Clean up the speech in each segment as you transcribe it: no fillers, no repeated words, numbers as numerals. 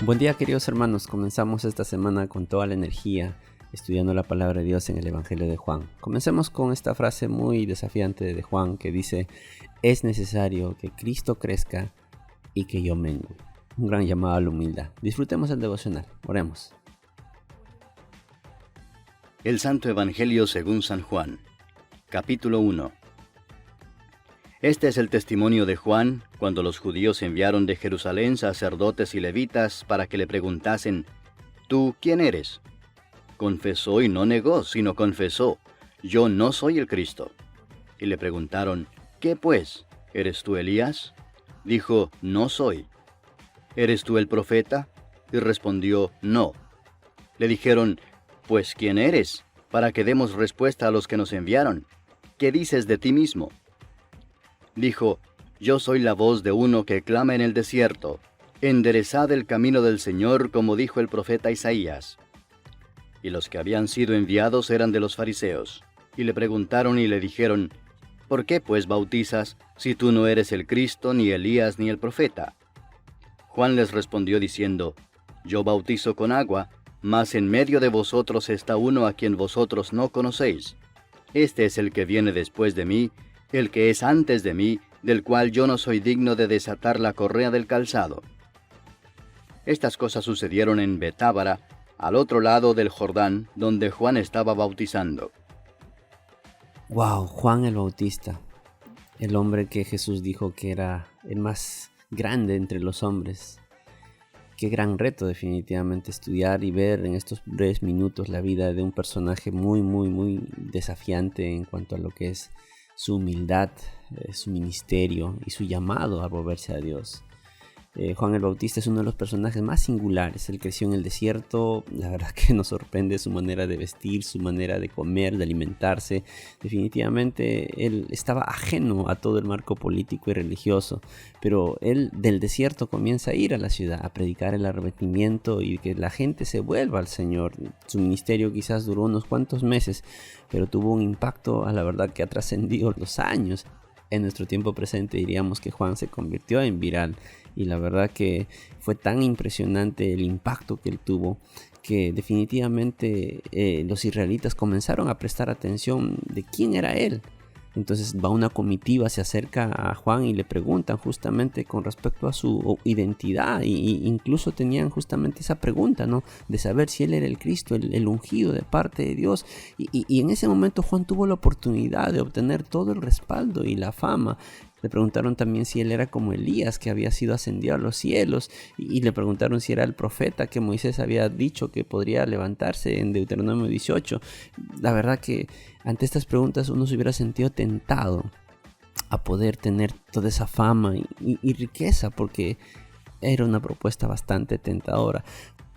Buen día, queridos hermanos. Comenzamos esta semana con toda la energía estudiando la palabra de Dios en el Evangelio de Juan. Comencemos con esta frase muy desafiante de Juan que dice: es necesario que Cristo crezca y que yo mengue. Un gran llamado a la humildad. Disfrutemos el devocional. Oremos. El Santo Evangelio según San Juan, capítulo 1. Este es el testimonio de Juan, cuando los judíos enviaron de Jerusalén sacerdotes y levitas para que le preguntasen: ¿Tú quién eres? Confesó y no negó, sino confesó: yo no soy el Cristo. Y le preguntaron: ¿qué pues? ¿Eres tú Elías? Dijo: no soy. ¿Eres tú el profeta? Y respondió: no. Le dijeron: pues ¿quién eres? Para que demos respuesta a los que nos enviaron. ¿Qué dices de ti mismo? Dijo: yo soy la voz de uno que clama en el desierto: enderezad el camino del Señor, como dijo el profeta Isaías. Y los que habían sido enviados eran de los fariseos, y le preguntaron y le dijeron: ¿por qué pues bautizas, si tú no eres el Cristo, ni Elías, ni el profeta? Juan les respondió diciendo: yo bautizo con agua, mas en medio de vosotros está uno a quien vosotros no conocéis. Este es el que viene después de mí, el que es antes de mí, del cual yo no soy digno de desatar la correa del calzado. Estas cosas sucedieron en Betábara, al otro lado del Jordán, donde Juan estaba bautizando. Wow, Juan el Bautista, el hombre que Jesús dijo que era el más grande entre los hombres. Qué gran reto definitivamente estudiar y ver en estos breves minutos la vida de un personaje muy desafiante en cuanto a lo que es su humildad, su ministerio y su llamado a volverse a Dios. Juan el Bautista es uno de los personajes más singulares. Él creció en el desierto. La verdad que nos sorprende su manera de vestir, su manera de comer, de alimentarse. Definitivamente él estaba ajeno a todo el marco político y religioso, pero él del desierto comienza a ir a la ciudad a predicar el arrepentimiento y que la gente se vuelva al Señor. Su ministerio quizás duró unos cuantos meses, pero tuvo un impacto a la verdad que ha trascendido los años. En nuestro tiempo presente diríamos que Juan se convirtió en viral, y la verdad que fue tan impresionante el impacto que él tuvo que definitivamente los israelitas comenzaron a prestar atención de quién era él. Entonces va una comitiva, se acerca a Juan y le preguntan justamente con respecto a su identidad, y incluso tenían justamente esa pregunta, ¿no? De saber si él era el Cristo, el ungido de parte de Dios. Y en ese momento Juan tuvo la oportunidad de obtener todo el respaldo y la fama. Le preguntaron también si él era como Elías, que había sido ascendido a los cielos, y le preguntaron si era el profeta que Moisés había dicho que podría levantarse en Deuteronomio 18. La verdad que ante estas preguntas uno se hubiera sentido tentado a poder tener toda esa fama y riqueza, porque era una propuesta bastante tentadora.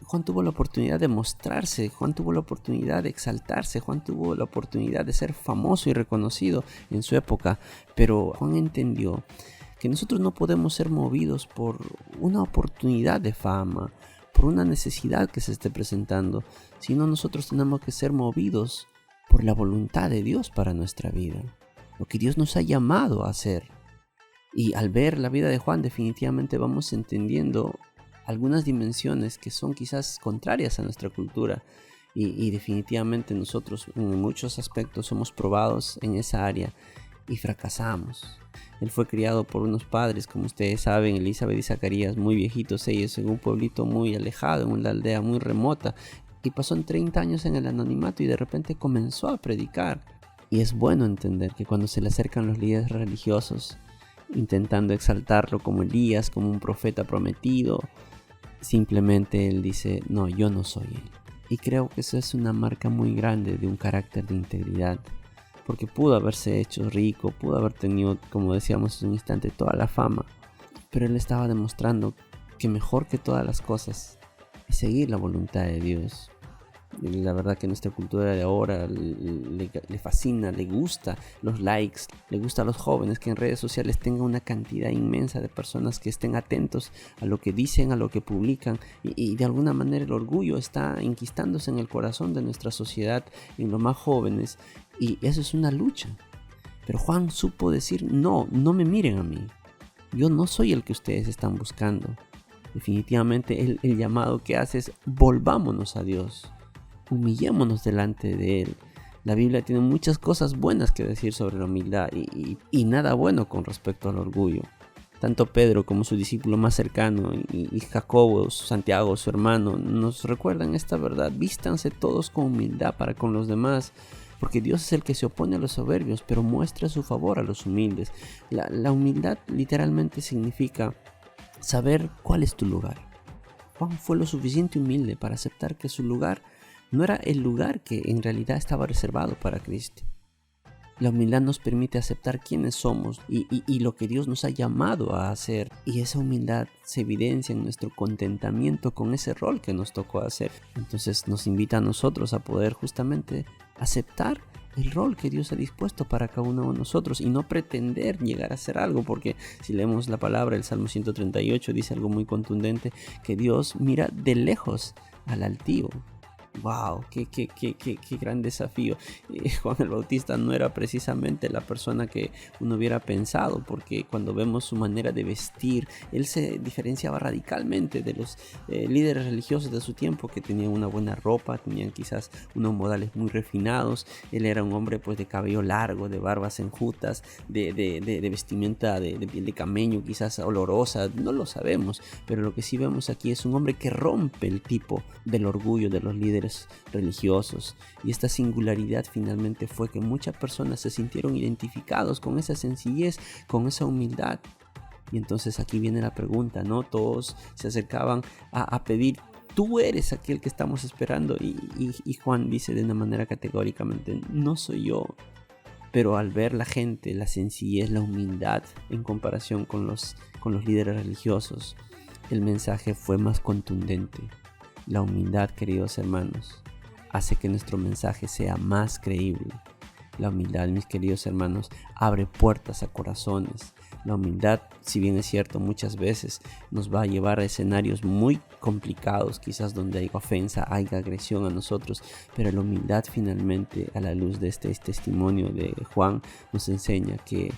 Juan tuvo la oportunidad de mostrarse, Juan tuvo la oportunidad de exaltarse, Juan tuvo la oportunidad de ser famoso y reconocido en su época, pero Juan entendió que nosotros no podemos ser movidos por una oportunidad de fama, por una necesidad que se esté presentando, sino nosotros tenemos que ser movidos por la voluntad de Dios para nuestra vida, lo que Dios nos ha llamado a hacer. Y al ver la vida de Juan definitivamente vamos entendiendo algunas dimensiones que son quizás contrarias a nuestra cultura, y definitivamente nosotros en muchos aspectos somos probados en esa área y fracasamos. Él fue criado por unos padres, como ustedes saben, Elizabeth y Zacarías, muy viejitos ellos, en un pueblito muy alejado, en una aldea muy remota, y pasó 30 años en el anonimato y de repente comenzó a predicar. Y es bueno entender que cuando se le acercan los líderes religiosos intentando exaltarlo como Elías, como un profeta prometido, simplemente él dice: no, yo no soy él. Y creo que eso es una marca muy grande de un carácter de integridad, porque pudo haberse hecho rico, pudo haber tenido, como decíamos en un instante, toda la fama, pero él estaba demostrando que mejor que todas las cosas es seguir la voluntad de Dios. La verdad que nuestra cultura de ahora le fascina, le gusta los likes, le gusta a los jóvenes que en redes sociales tengan una cantidad inmensa de personas que estén atentos a lo que dicen, a lo que publican, y de alguna manera el orgullo está enquistándose en el corazón de nuestra sociedad, en los más jóvenes, y eso es una lucha. Pero Juan supo decir: no me miren a mí, yo no soy el que ustedes están buscando. Definitivamente el llamado que hace es: volvámonos a Dios, humillémonos delante de Él. La Biblia tiene muchas cosas buenas que decir sobre la humildad y nada bueno con respecto al orgullo. Tanto Pedro como su discípulo más cercano y Jacobo, Santiago, su hermano, nos recuerdan esta verdad: vístanse todos con humildad para con los demás, porque Dios es el que se opone a los soberbios, pero muestra su favor a los humildes. La humildad literalmente significa saber cuál es tu lugar. Juan fue lo suficiente humilde para aceptar que su lugar no era el lugar que en realidad estaba reservado para Cristo. La humildad nos permite aceptar quiénes somos y lo que Dios nos ha llamado a hacer. Y esa humildad se evidencia en nuestro contentamiento con ese rol que nos tocó hacer. Entonces nos invita a nosotros a poder justamente aceptar el rol que Dios ha dispuesto para cada uno de nosotros y no pretender llegar a hacer algo, porque si leemos la palabra, el Salmo 138 dice algo muy contundente, que Dios mira de lejos al altivo. ¡Wow! ¡Qué gran desafío! Juan el Bautista no era precisamente la persona que uno hubiera pensado, porque cuando vemos su manera de vestir, él se diferenciaba radicalmente de los líderes religiosos de su tiempo, que tenían una buena ropa, tenían quizás unos modales muy refinados. Él era un hombre pues de cabello largo, de barbas enjutas, de vestimenta de piel de camello, quizás olorosa, no lo sabemos, pero lo que sí vemos aquí es un hombre que rompe el tipo del orgullo de los líderes religiosos, y esta singularidad finalmente fue que muchas personas se sintieron identificados con esa sencillez, con esa humildad. Y entonces aquí viene la pregunta, ¿no? Todos se acercaban a pedir: tú eres aquel que estamos esperando, y Juan dice de una manera categóricamente: no soy yo. Pero al ver la gente, la sencillez, la humildad en comparación con los líderes religiosos, el mensaje fue más contundente. La humildad, queridos hermanos, hace que nuestro mensaje sea más creíble. La humildad, mis queridos hermanos, abre puertas a corazones. La humildad, si bien es cierto, muchas veces nos va a llevar a escenarios muy complicados, quizás donde hay ofensa, hay agresión a nosotros, pero la humildad finalmente, a la luz de este testimonio de Juan, nos enseña que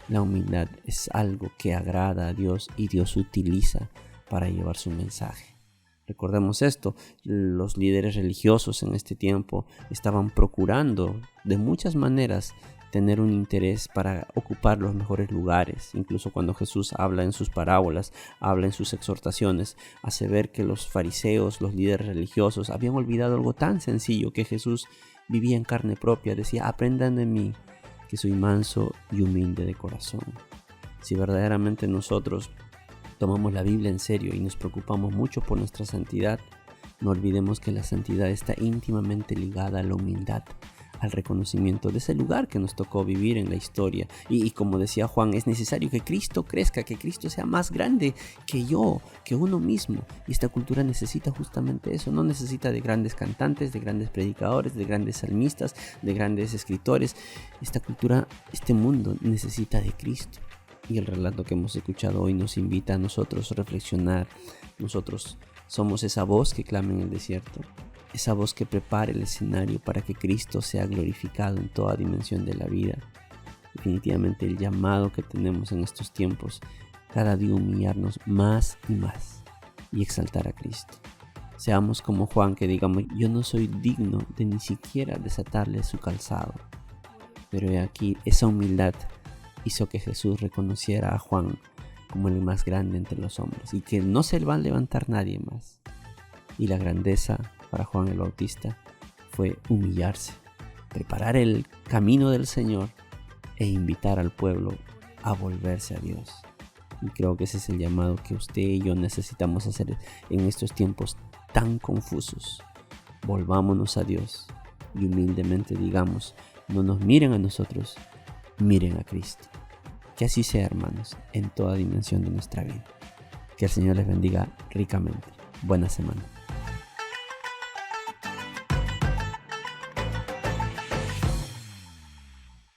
la humildad es algo que agrada a Dios y Dios utiliza para llevar su mensaje. Recordemos esto: los líderes religiosos en este tiempo estaban procurando de muchas maneras tener un interés para ocupar los mejores lugares. Incluso cuando Jesús habla en sus parábolas, habla en sus exhortaciones, hace ver que los fariseos, los líderes religiosos, habían olvidado algo tan sencillo que Jesús vivía en carne propia. Decía: aprendan de mí, que soy manso y humilde de corazón. Si verdaderamente nosotros tomamos la Biblia en serio y nos preocupamos mucho por nuestra santidad, no olvidemos que la santidad está íntimamente ligada a la humildad, al reconocimiento de ese lugar que nos tocó vivir en la historia. Y como decía Juan, es necesario que Cristo crezca, que Cristo sea más grande que yo, que uno mismo. Y esta cultura necesita justamente eso. No necesita de grandes cantantes, de grandes predicadores, de grandes salmistas, de grandes escritores. Esta cultura, este mundo necesita de Cristo. Y el relato que hemos escuchado hoy nos invita a nosotros a reflexionar. Nosotros somos esa voz que clama en el desierto, esa voz que prepara el escenario para que Cristo sea glorificado en toda dimensión de la vida. Definitivamente el llamado que tenemos en estos tiempos, cada día humillarnos más y más y exaltar a Cristo. Seamos como Juan, que digamos: yo no soy digno de ni siquiera desatarle su calzado. Pero he aquí, esa humildad hizo que Jesús reconociera a Juan como el más grande entre los hombres y que no se va a levantar nadie más. Y la grandeza para Juan el Bautista fue humillarse, preparar el camino del Señor e invitar al pueblo a volverse a Dios. Y creo que ese es el llamado que usted y yo necesitamos hacer en estos tiempos tan confusos. Volvámonos a Dios y humildemente digamos: no nos miren a nosotros, miren a Cristo. Que así sea, hermanos, en toda dimensión de nuestra vida. Que el Señor les bendiga ricamente. Buena semana.